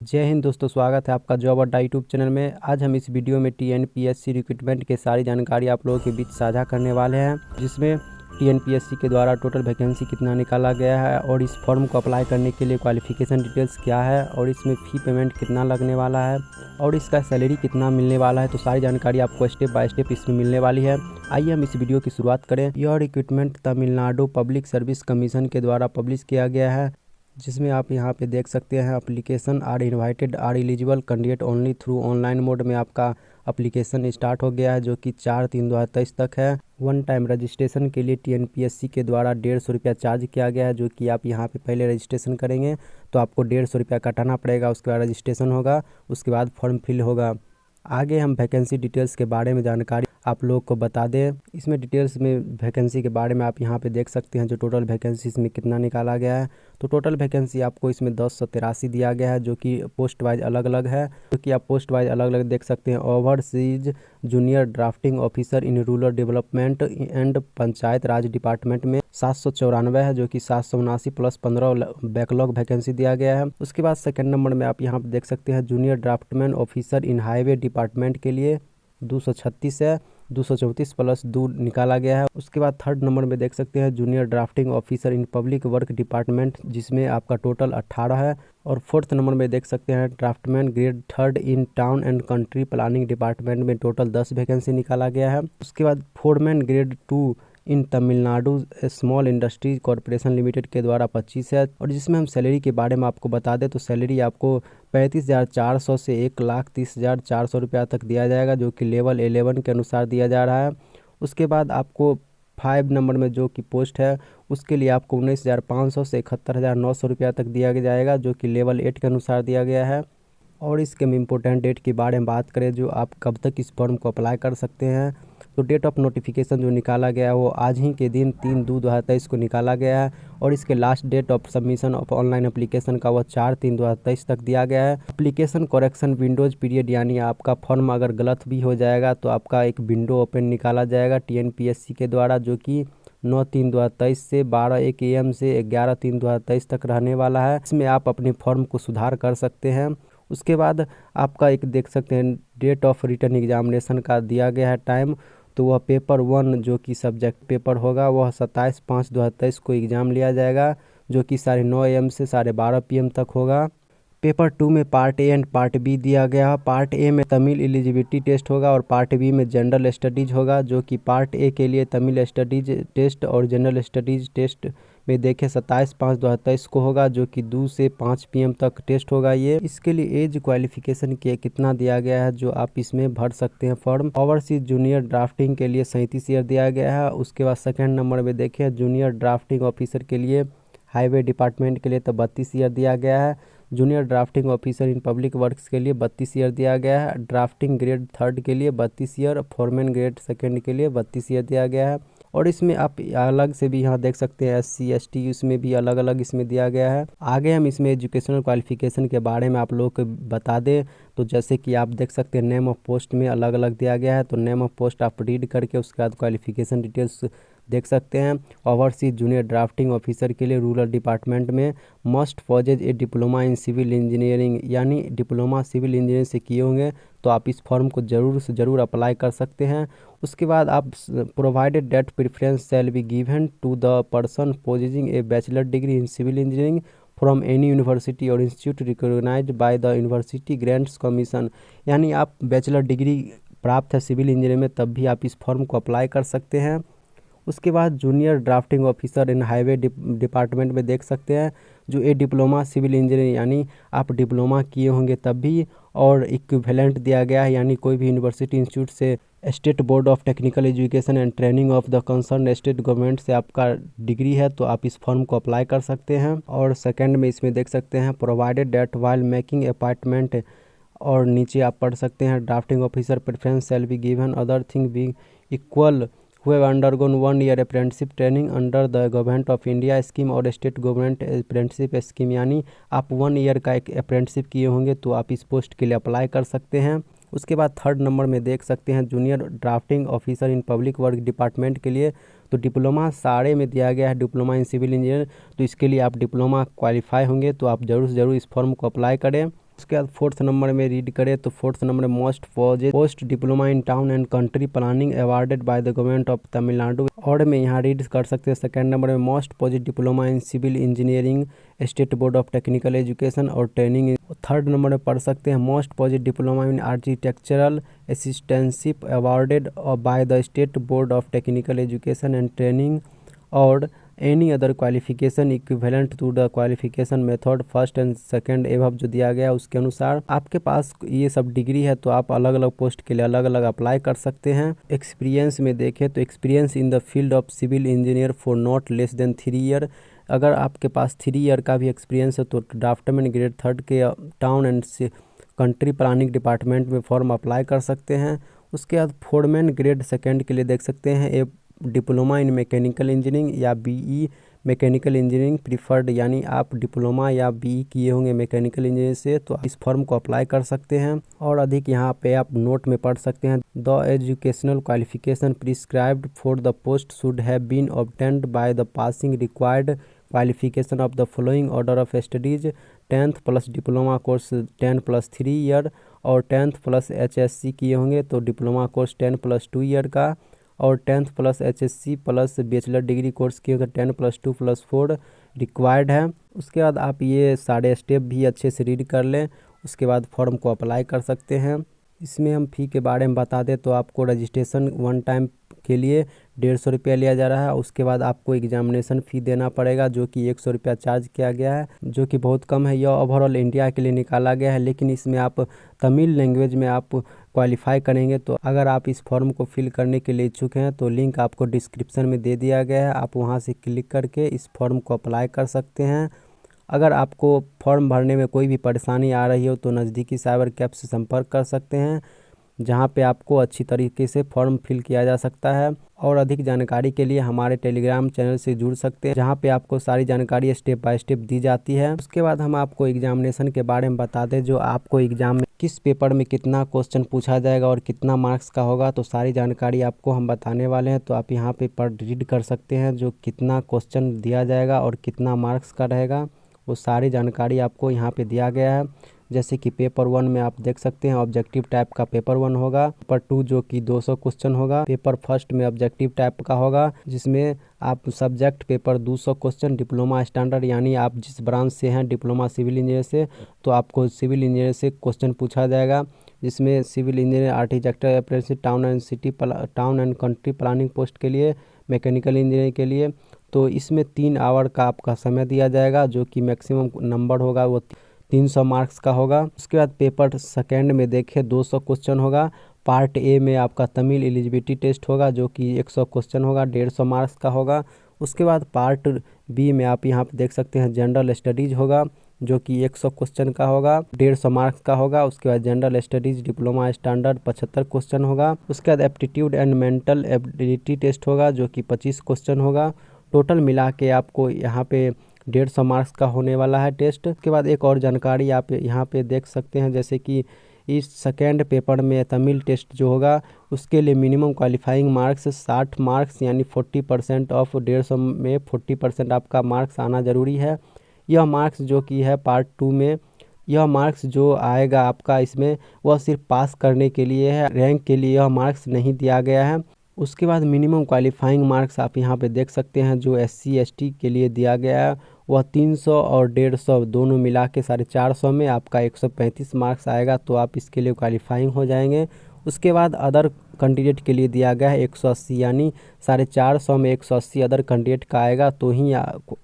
जय हिंद दोस्तों, स्वागत है आपका जॉब अड्डा यूट्यूब चैनल में। आज हम इस वीडियो में टीएनपीएससी रिक्रूटमेंट के सारी जानकारी आप लोगों के बीच साझा करने वाले हैं, जिसमें टीएनपीएससी के द्वारा टोटल वैकेंसी कितना निकाला गया है और इस फॉर्म को अप्लाई करने के लिए क्वालिफिकेशन डिटेल्स क्या है और इसमें फ़ी पेमेंट कितना लगने वाला है और इसका सैलरी कितना मिलने वाला है। तो सारी जानकारी आपको स्टेप बाय स्टेप इसमें मिलने वाली है। आइए हम इस वीडियो की शुरुआत करें। यह recruitment Tamil Nadu public service commission के द्वारा पब्लिश किया गया है, जिसमें आप यहाँ पे देख सकते हैं application are invited are eligible candidate only through online mode में आपका एप्लीकेशन स्टार्ट हो गया है, जो कि 4/3/2023 तक है। वन टाइम रजिस्ट्रेशन के लिए टीएनपीएससी के द्वारा 150 रुपया चार्ज किया गया है, जो कि आप यहाँ पे पहले रजिस्ट्रेशन करेंगे तो आपको 150 रुपया कटाना पड़ेगा। उसके बाद रजिस्ट्रेशन होगा, उसके बाद फॉर्म फिल होगा। आगे हम वैकेंसी डिटेल्स के बारे में जानकारी आप लोग को बता दें। इसमें डिटेल्स में वैकेंसी के बारे में आप यहाँ पे देख सकते हैं जो टोटल वैकेंसी इसमें कितना निकाला गया है। तो टोटल वैकेंसी आपको इसमें 1083 दिया गया है, जो कि पोस्ट वाइज अलग अलग है, जो कि आप पोस्ट वाइज अलग अलग देख सकते हैं। Overseas junior drafting officer in rural development and panchayat Raj department में 794 है, जो कि 779 प्लस 15 बैकलॉग वैकेंसी दिया गया है। उसके बाद सेकंड नंबर में आप यहाँ पे देख सकते हैं junior draftsman officer in highway department के लिए 236 है, 234 प्लस 2 निकाला गया है। उसके बाद थर्ड नंबर में देख सकते हैं junior drafting officer in public work department, जिसमें आपका टोटल 18 है। और फोर्थ नंबर में देख सकते हैं draftsman grade 3 in town and country planning department में टोटल 10 वैकेंसी निकाला गया है। उसके बाद foreman grade 2 in Tamil Nadu small industries corporation limited के द्वारा 25 है। और जिसमें हम सैलरी के बारे में आपको बता दें तो सैलरी आपको 35,400 से 1,30,400 रुपया तक दिया जाएगा, जो कि लेवल 11 के अनुसार दिया जा रहा है। उसके बाद आपको 5 नंबर में जो कि पोस्ट है उसके लिए आपको 19,500 से 71,900 रुपया तक दिया जाएगा, जो कि लेवल 8 के अनुसार दिया गया है। और इसके इम्पोर्टेंट डेट के बारे में बात करें, जो आप कब तक इस फॉर्म को अप्लाई कर सकते हैं, तो डेट ऑफ नोटिफिकेशन जो निकाला गया है वो आज ही के दिन 3/2/2023 को निकाला गया है। और इसके last date of submission of online application का वो 4/3/2023 तक दिया गया है। एप्लीकेशन करेक्शन विंडोज पीरियड, यानी आपका फॉर्म अगर गलत भी हो जाएगा तो आपका एक विंडो ओपन निकाला जाएगा टीएनपीएससी के द्वारा, जो कि 9/3/2023 से 12:01 AM से 11/3/2023 तक रहने वाला है। इसमें आप अपने फॉर्म को सुधार कर सकते हैं। उसके बाद आपका एक देख सकते हैं डेट ऑफ रिटर्न एग्जामिनेशन का दिया गया है टाइम, तो वह पेपर 1 जो कि सब्जेक्ट पेपर होगा वह 27/5/2023 को एग्ज़ाम लिया जाएगा, जो कि 9:30 AM से 12:30 PM तक होगा। पेपर 2 में part A and part B दिया गया है। पार्ट ए में तमिल एलिजिबिलिटी टेस्ट होगा और पार्ट बी में जनरल स्टडीज होगा, जो कि पार्ट ए के लिए तमिल स्टडीज टेस्ट और जनरल स्टडीज टेस्ट में देखें 27/5/2023 को होगा, जो कि 2 से 5 PM तक टेस्ट होगा। ये इसके लिए एज क्वालिफिकेशन के कितना दिया गया है जो आप इसमें भर सकते हैं फॉर्म। ओवरसीज जूनियर ड्राफ्टिंग के लिए 37 ईयर दिया गया है। उसके बाद सेकेंड नंबर में देखें जूनियर ड्राफ्टिंग ऑफिसर के लिए हाईवे डिपार्टमेंट के लिए तो 32 ईयर दिया गया है। Junior drafting officer in public works के लिए 32 ईयर दिया गया है। ड्राफ्टिंग ग्रेड 3 के लिए 32 ईयर, फॉरमैन ग्रेड 2 के लिए 32 ईयर दिया गया है। और इसमें आप अलग से भी यहाँ देख सकते हैं SC ST इसमें भी अलग अलग इसमें दिया गया है। आगे हम इसमें एजुकेशनल क्वालिफिकेशन के बारे में आप लोगों को बता दें, तो जैसे कि आप देख सकते हैं नेम ऑफ पोस्ट में अलग अलग दिया गया है, तो नेम ऑफ पोस्ट आप रीड करके उसके बाद क्वालिफिकेशन डिटेल्स देख सकते हैं। ओवरसीज जूनियर ड्राफ्टिंग ऑफिसर के लिए रूरल डिपार्टमेंट में must possess a diploma in civil engineering, यानी डिप्लोमा सिविल इंजीनियरिंग से किए होंगे तो आप इस फॉर्म को ज़रूर से ज़रूर अप्लाई कर सकते हैं। उसके बाद आप provided that preference shall be given to the person possessing a bachelor degree in civil engineering from any university और institute recognized by the university grants commission, यानी आप बैचलर डिग्री प्राप्त है सिविल इंजीनियरिंग में तब भी आप इस फॉर्म को अप्लाई कर सकते हैं। उसके बाद junior drafting officer in highway department में देख सकते हैं जो ए डिप्लोमा सिविल इंजीनियरिंग, यानी आप डिप्लोमा किए होंगे तब भी, और इक्विवेलेंट दिया गया है, यानी कोई भी यूनिवर्सिटी इंस्टीट्यूट से state board of technical education and training of the concern state government से आपका डिग्री है तो आप इस फॉर्म को अप्लाई कर सकते हैं। और सेकंड में इसमें देख सकते हैं provided date while making appointment, और नीचे आप पढ़ सकते हैं drafting officer preference shall be given other thing be equal who have undergone 1 year apprenticeship training under the government of India scheme और स्टेट गवर्नमेंट अप्रेंटिसशिप स्कीम, यानी आप 1 year का एक अप्रेंटिसशिप किए होंगे तो आप इस पोस्ट के लिए अप्लाई कर सकते हैं। उसके बाद थर्ड नंबर में देख सकते हैं junior drafting officer in public work department के लिए तो डिप्लोमा सारे में दिया गया है डिप्लोमा इन सिविल इंजीनियर, तो इसके लिए आप डिप्लोमा क्वालिफाई होंगे तो आप ज़रूर से ज़रूर इस फॉर्म को अप्लाई करें। उसके बाद फोर्थ नंबर में रीड करें तो फोर्थ नंबर में most post diploma in town and country planning awarded by the government of Tamil Nadu. और में यहाँ रीड कर सकते हैं सेकंड नंबर में most post diploma in civil engineering state board of technical education और ट्रेनिंग। थर्ड नंबर में पढ़ सकते हैं most post diploma in architectural assistantship awarded by the state board of technical education and training और any other qualification equivalent to the qualification method first and second एवं जो दिया गया उसके अनुसार। आपके पास ये सब डिग्री है तो आप अलग अलग पोस्ट के लिए अलग अलग अप्लाई कर सकते हैं। एक्सपीरियंस में देखें तो experience in the field of civil engineer for not less than 3 year. अगर आपके पास 3 ईयर का भी एक्सपीरियंस है तो ड्राफ्टमैन ग्रेड 3 के town and country planning department में फॉर्म अप्लाई कर सकते हैं। उसके बाद फोरमैन ग्रेड 2 के लिए देख सकते हैं ए डिप्लोमा इन मैकेनिकल इंजीनियरिंग या बीई मैकेनिकल इंजीनियरिंग प्रीफर्ड, यानी आप डिप्लोमा या बीई किए होंगे मैकेनिकल इंजीनियरिंग से तो इस फॉर्म को अप्लाई कर सकते हैं। और अधिक यहाँ पे आप नोट में पढ़ सकते हैं the educational qualification prescribed for the post should have been obtained by the passing required qualification of the following order of studies 10th plus diploma course 10 plus 3 year और 10th प्लस HSC किए होंगे तो diploma course 10 plus 2 year का और 10th plus HSC plus bachelor degree course किए होंगे 10 plus 2 plus 4 required है। उसके बाद आप ये सारे स्टेप भी अच्छे से रीड कर लें, उसके बाद फॉर्म को अप्लाई कर सकते हैं। इसमें हम फ़ी के बारे में बता दें तो आपको रजिस्ट्रेशन वन टाइम के लिए 150 रुपया लिया जा रहा है। उसके बाद आपको एग्जामिनेशन फ़ी देना पड़ेगा जो कि 100 रुपया चार्ज किया गया है, जो कि बहुत कम है। यह ओवरऑल इंडिया के लिए निकाला गया है, लेकिन इसमें आप तमिल लैंग्वेज में आप क्वालिफाई करेंगे। तो अगर आप इस फॉर्म को फिल करने के लिए इच्छुक हैं तो लिंक आपको डिस्क्रिप्शन में दे दिया गया है, आप वहां से क्लिक करके इस फॉर्म को अप्लाई कर सकते हैं। अगर आपको फॉर्म भरने में कोई भी परेशानी आ रही हो तो नज़दीकी साइबर कैफ़े से संपर्क कर सकते हैं, जहां पे आपको अच्छी तरीके से फॉर्म फिल किया जा सकता है। और अधिक जानकारी के लिए हमारे टेलीग्राम चैनल से जुड़ सकते हैं, जहां पे आपको सारी जानकारी स्टेप बाय स्टेप दी जाती है। उसके बाद हम आपको एग्जामिनेशन के बारे में बता दें, जो आपको एग्जाम में किस पेपर में कितना क्वेश्चन पूछा जाएगा और कितना मार्क्स का होगा, तो सारी जानकारी आपको हम बताने वाले हैं। तो आप यहाँ पे रीड कर सकते हैं जो कितना क्वेश्चन दिया जाएगा और कितना मार्क्स का रहेगा, वो सारी जानकारी आपको यहाँ पे दिया गया है। जैसे कि पेपर 1 में आप देख सकते हैं ऑब्जेक्टिव टाइप का पेपर 1 होगा, पेपर 2 जो कि 200 क्वेश्चन होगा, पेपर फर्स्ट में ऑब्जेक्टिव टाइप का होगा जिसमें आप subject paper 200 question, diploma standard यानी आप जिस ब्रांच से हैं डिप्लोमा सिविल इंजीनियर से तो आपको सिविल इंजीनियर से क्वेश्चन पूछा जाएगा, जिसमें civil engineer architecture apprentice town and country planning post के लिए, मैकेनिकल इंजीनियर के लिए। तो इसमें 3 आवर का आपका समय दिया जाएगा, जो कि मैक्सिमम नंबर होगा वो 300 मार्क्स का होगा। उसके बाद पेपर सेकेंड में देखें 200 क्वेश्चन होगा। पार्ट ए में आपका तमिल एलिजिबिलिटी टेस्ट होगा जो कि 100 क्वेश्चन होगा, 150 मार्क्स का होगा। उसके बाद पार्ट बी में आप यहाँ पे देख सकते हैं जनरल स्टडीज़ होगा जो कि 100 क्वेश्चन का होगा, 150 मार्क्स का होगा। उसके बाद general studies diploma standard 75 question होगा। उसके बाद aptitude and mental ability test होगा जो कि 25 क्वेश्चन होगा। टोटल मिला के आपको यहाँ पे 150 मार्क्स का होने वाला है टेस्ट। उसके बाद एक और जानकारी आप यहाँ पे देख सकते हैं, जैसे कि इस सेकेंड पेपर में तमिल टेस्ट जो होगा उसके लिए मिनिमम क्वालिफाइंग मार्क्स 60 मार्क्स यानी 40% ऑफ 150 में 40% आपका मार्क्स आना ज़रूरी है। यह मार्क्स जो कि है पार्ट 2 में, यह मार्क्स जो आएगा आपका इसमें वह सिर्फ पास करने के लिए है, रैंक के लिए यह मार्क्स नहीं दिया गया है। उसके बाद मिनिमम क्वालिफाइंग मार्क्स आप यहाँ पे देख सकते हैं जो SC ST के लिए दिया गया है, वह 300 और 150 दोनों मिला के 450 में आपका 135 मार्क्स आएगा, तो आप इसके लिए क्वालिफाइंग हो जाएंगे। उसके बाद अदर कैंडिडेट के लिए दिया गया है 180, यानी 450 में 180 अदर कैंडिडेट का आएगा तो ही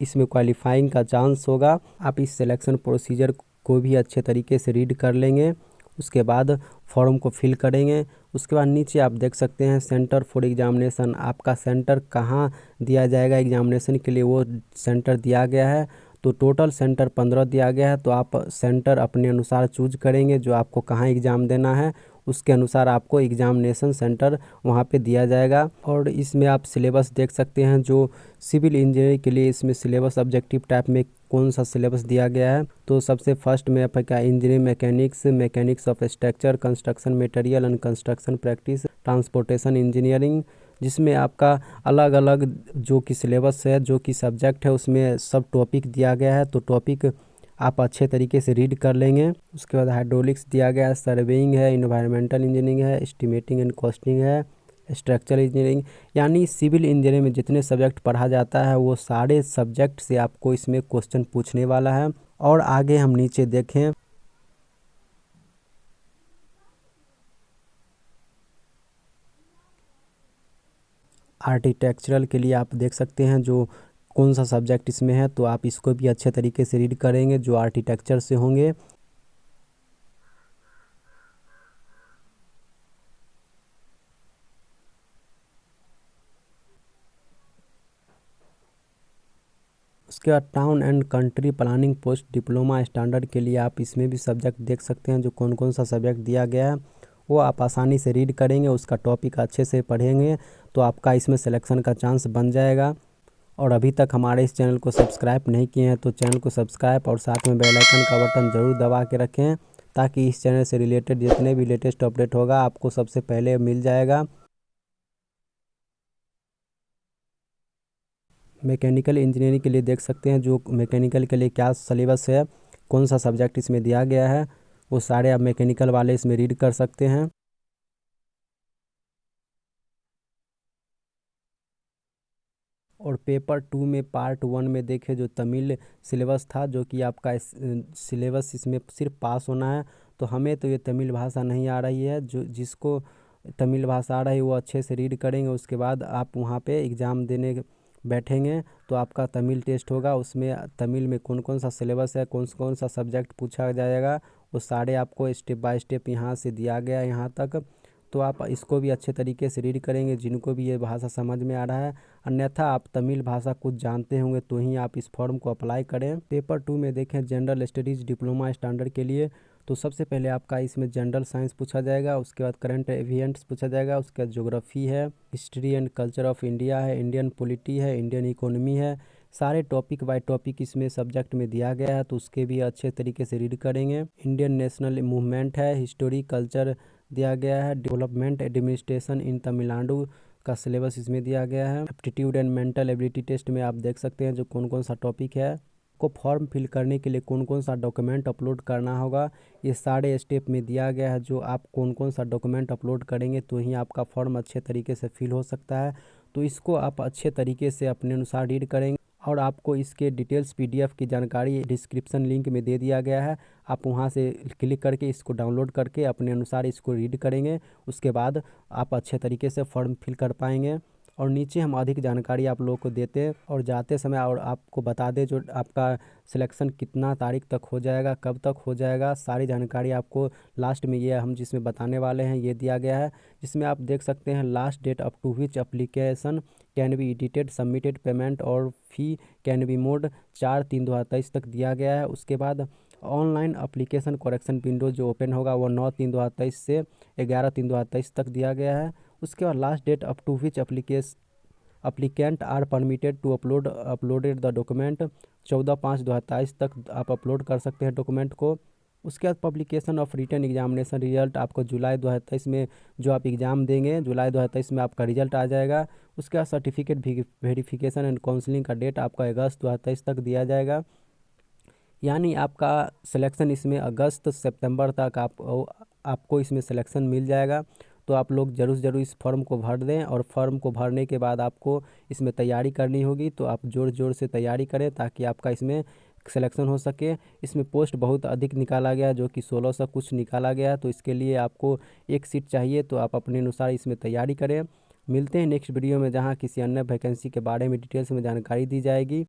इसमें क्वालिफाइंग का चांस होगा। आप इस सिलेक्शन प्रोसीजर को भी अच्छे तरीके से रीड कर लेंगे, उसके बाद फॉर्म को फिल करेंगे। उसके बाद नीचे आप देख सकते हैं सेंटर फॉर एग्जामिनेशन, आपका सेंटर कहाँ दिया जाएगा एग्जामिनेशन के लिए वो सेंटर दिया गया है। तो टोटल सेंटर 15 दिया गया है, तो आप सेंटर अपने अनुसार चूज करेंगे जो आपको कहाँ एग्ज़ाम देना है, उसके अनुसार आपको एग्जामिनेशन सेंटर वहाँ पे दिया जाएगा। और इसमें आप सिलेबस देख सकते हैं जो सिविल इंजीनियरिंग के लिए इसमें सिलेबस ऑब्जेक्टिव टाइप में कौन सा सिलेबस दिया गया है। तो सबसे फर्स्ट में आपका engineering mechanics of structure, construction material and construction practice, transportation engineering, जिसमें आपका अलग अलग जो कि सिलेबस है, जो कि सब्जेक्ट है, उसमें सब टॉपिक दिया गया है। तो टॉपिक आप अच्छे तरीके से रीड कर लेंगे। उसके बाद हाइड्रोलिक्स दिया गया है, सर्वेइंग है, इन्वायरमेंटल इंजीनियरिंग है, एस्टिमेटिंग एंड कॉस्टिंग है, स्ट्रक्चरल इंजीनियरिंग। यानी सिविल इंजीनियरिंग में जितने सब्जेक्ट पढ़ा जाता है वो सारे सब्जेक्ट से आपको इसमें क्वेश्चन पूछने वाला है। और आगे हम नीचे देखें, आर्किटेक्चरल के लिए आप देख सकते हैं जो कौन सा सब्जेक्ट इसमें है, तो आप इसको भी अच्छे तरीके से रीड करेंगे जो आर्किटेक्चर से होंगे। उसके बाद town and country planning post diploma standard के लिए आप इसमें भी सब्जेक्ट देख सकते हैं जो कौन कौन सा सब्जेक्ट दिया गया है, वो आप आसानी से रीड करेंगे, उसका टॉपिक अच्छे से पढ़ेंगे तो आपका इसमें सिलेक्शन का चांस बन जाएगा। और अभी तक हमारे इस चैनल को सब्सक्राइब नहीं किए हैं तो चैनल को सब्सक्राइब और साथ में बेल आइकन का बटन ज़रूर दबा के रखें, ताकि इस चैनल से रिलेटेड जितने भी लेटेस्ट अपडेट होगा आपको सबसे पहले मिल जाएगा। मैकेनिकल इंजीनियरिंग के लिए देख सकते हैं जो मैकेनिकल के लिए क्या सिलेबस है, कौन सा सब्जेक्ट इसमें दिया गया है, वो सारे आप मैकेनिकल वाले इसमें रीड कर सकते हैं। और पेपर 2 में पार्ट 1 में देखें जो तमिल सिलेबस था, जो कि आपका सिलेबस इसमें सिर्फ पास होना है। तो हमें तो ये तमिल भाषा नहीं आ रही है, जो जिसको तमिल भाषा आ रही है वो अच्छे से रीड करेंगे। उसके बाद आप वहाँ पे एग्ज़ाम देने बैठेंगे तो आपका तमिल टेस्ट होगा, उसमें तमिल में कौन कौन सा सिलेबस है, कौन कौन सा सब्जेक्ट पूछा जाएगा, वो सारे आपको स्टेप बाय स्टेप यहाँ से दिया गया है यहाँ तक। तो आप इसको भी अच्छे तरीके से रीड करेंगे जिनको भी ये भाषा समझ में आ रहा है। अन्यथा आप तमिल भाषा कुछ जानते होंगे तो ही आप इस फॉर्म को अप्लाई करें। पेपर 2 में देखें जनरल स्टडीज़ डिप्लोमा स्टैंडर्ड के लिए, तो सबसे पहले आपका इसमें जनरल साइंस पूछा जाएगा, उसके बाद करंट इवेंट्स पूछा जाएगा, उसके बाद ज्योग्राफी है, history and culture of India है, इंडियन पॉलिटी है, इंडियन इकोनॉमी है। सारे टॉपिक बाय टॉपिक इसमें सब्जेक्ट में दिया गया है तो उसके भी अच्छे तरीके से रीड करेंगे। इंडियन नेशनल मूवमेंट है, हिस्टोरी कल्चर दिया गया है, डेवलपमेंट एडमिनिस्ट्रेशन इन तमिलनाडु का सिलेबस इसमें दिया गया है। Aptitude and mental ability test में आप देख सकते हैं जो कौन कौन सा टॉपिक है, को फॉर्म फिल करने के लिए कौन कौन सा डॉक्यूमेंट अपलोड करना होगा, ये सारे स्टेप में दिया गया है। जो आप कौन कौन सा डॉक्यूमेंट अपलोड करेंगे तो ही आपका फॉर्म अच्छे तरीके से फिल हो सकता है। तो इसको आप अच्छे तरीके से अपने अनुसार रीड करेंगे। और आपको इसके डिटेल्स पीडीएफ की जानकारी डिस्क्रिप्शन लिंक में दे दिया गया है, आप वहां से क्लिक करके इसको डाउनलोड करके अपने अनुसार इसको रीड करेंगे। उसके बाद आप अच्छे तरीके से फॉर्म फिल कर पाएंगे। और नीचे हम अधिक जानकारी आप लोगों को देते हैं और जाते समय और आपको बता दें जो आपका सिलेक्शन कितना तारीख तक हो जाएगा, कब तक हो जाएगा, सारी जानकारी आपको लास्ट में ये हम जिसमें बताने वाले हैं ये दिया गया है। जिसमें आप देख सकते हैं last date up to which application can be edited submitted payment और फी कैन बी मोड 4/3/2023 तक दिया गया है। उसके बाद ऑनलाइन एप्लीकेशन करेक्शन विंडो जो ओपन होगा वो 9/3/2023 से 11/3/2023 तक दिया गया है। उसके बाद last date up to which applicant are permitted to uploaded the document 14/5/2023 तक आप अपलोड कर सकते हैं डॉक्यूमेंट को। उसके बाद publication of written examination result आपको जुलाई 2023 में जो आप एग्ज़ाम देंगे जुलाई 2023 में आपका रिजल्ट आ जाएगा। उसके बाद सर्टिफिकेट वेरिफिकेशन एंड काउंसलिंग का डेट आपका अगस्त 2023 तक दिया जाएगा। यानी आपका सिलेक्शन इसमें अगस्त सितंबर तक आपको इसमें सिलेक्शन मिल जाएगा। तो आप लोग ज़रूर ज़रूर इस फॉर्म को भर दें और फॉर्म को भरने के बाद आपको इसमें तैयारी करनी होगी, तो आप ज़ोर ज़ोर से तैयारी करें ताकि आपका इसमें सिलेक्शन हो सके। इसमें पोस्ट बहुत अधिक निकाला गया जो कि 1600 कुछ निकाला गया है, तो इसके लिए आपको एक सीट चाहिए, तो आप अपने अनुसार इसमें तैयारी करें। मिलते हैं नेक्स्ट वीडियो में जहाँ किसी अन्य वैकेंसी के बारे में डिटेल्स में जानकारी दी जाएगी।